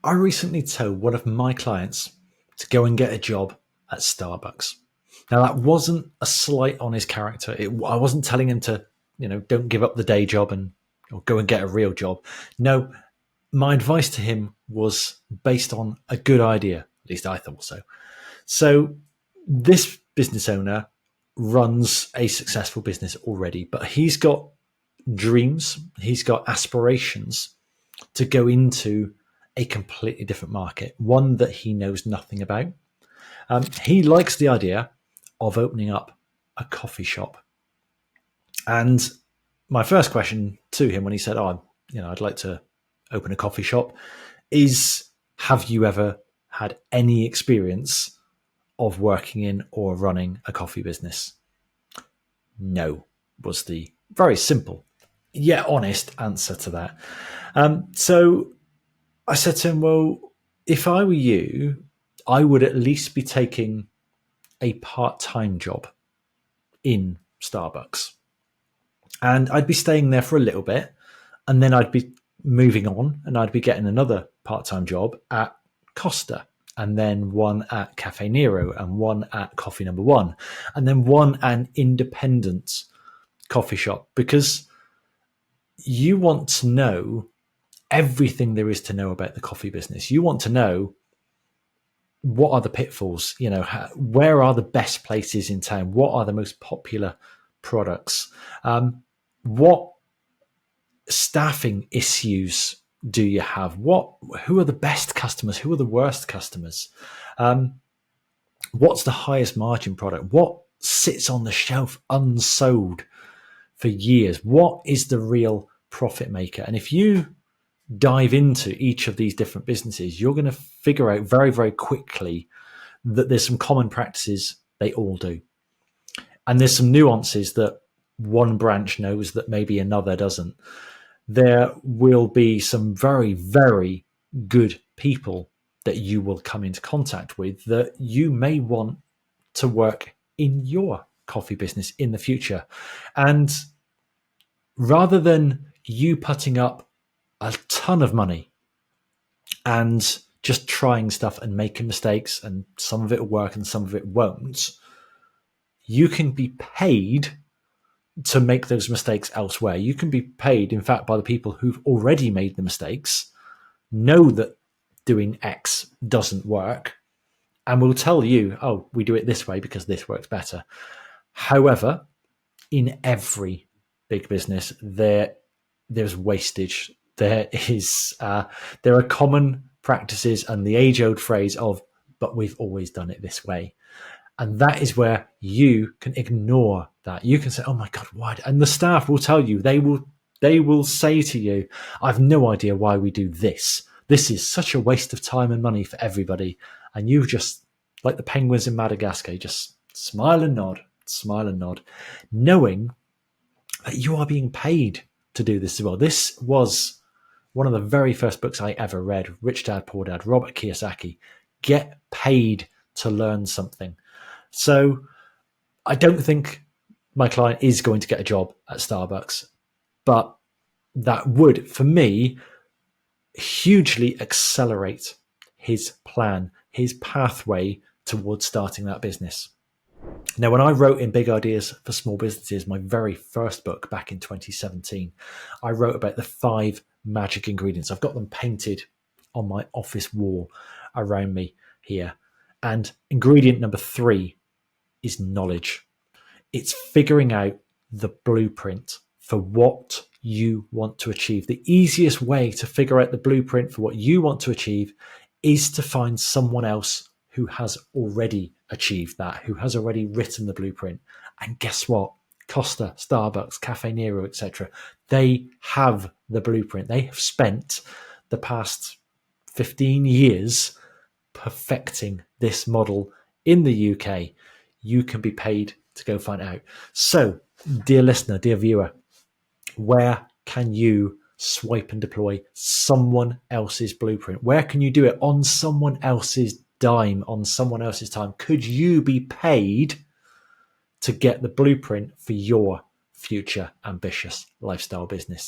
I recently told one of my clients to go and get a job at Starbucks. Now, that wasn't a slight on his character. I wasn't telling him to, don't give up the day job and or go and get a real job. No, my advice to him was based on a good idea. At least I thought so. So this business owner runs a successful business already, but he's got dreams, he's got aspirations to go into a completely different market, one that he knows nothing about. He likes the idea of opening up a coffee shop. And my first question to him when he said, I'd like to open a coffee shop is, have you ever had any experience of working in or running a coffee business? No, was the very simple yet honest answer to that. So I said to him, well, if I were you, I would at least be taking a part-time job in Starbucks. And I'd be staying there for a little bit, and then I'd be moving on, and I'd be getting another part-time job at Costa, and then one at Cafe Nero, and one at Coffee Number One, and then one at an independent coffee shop, because you want to know everything there is to know about the coffee business. You want to know what are the pitfalls, where are the best places in town? What are the most popular products? What staffing issues do you have? Who are the best customers? Who are the worst customers? What's the highest margin product? What sits on the shelf unsold for years? What is the real profit maker? And if you dive into each of these different businesses, you're going to figure out very, very quickly that there's some common practices they all do. And there's some nuances that one branch knows that maybe another doesn't. There will be some very, very good people that you will come into contact with that you may want to work in your coffee business in the future. And rather than you putting up a ton of money and just trying stuff and making mistakes, and some of it will work and some of it won't, you can be paid to make those mistakes elsewhere. You can be paid, in fact, by the people who've already made the mistakes, know that doing X doesn't work, and will tell you, oh, we do it this way because this works better. However, in every big business, there's wastage. There are common practices and the age-old phrase of, but we've always done it this way. And that is where you can ignore that. You can say, oh my God, why? And the staff will tell you, they will say to you, I've no idea why we do this. This is such a waste of time and money for everybody. And you just, like the penguins in Madagascar, just smile and nod, knowing that you are being paid to do this as well. This was one of the very first books I ever read, Rich Dad, Poor Dad, Robert Kiyosaki. Get paid to learn something. So I don't think my client is going to get a job at Starbucks, but that would, for me, hugely accelerate his plan, his pathway towards starting that business. Now, when I wrote in Big Ideas for Small Businesses, my very first book back in 2017, I wrote about the 5 magic ingredients. I've got them painted on my office wall around me here. And ingredient number 3 is knowledge. It's figuring out the blueprint for what you want to achieve. The easiest way to figure out the blueprint for what you want to achieve is to find someone else who has already achieved that, who has already written the blueprint. And guess what? Costa, Starbucks, Cafe Nero, etc. They have the blueprint. They have spent the past 15 years perfecting this model in the UK. You can be paid to go find out. So, dear listener, dear viewer, where can you swipe and deploy someone else's blueprint? Where can you do it on someone else's dime, on someone else's time? Could you be paid to get the blueprint for your future ambitious lifestyle business?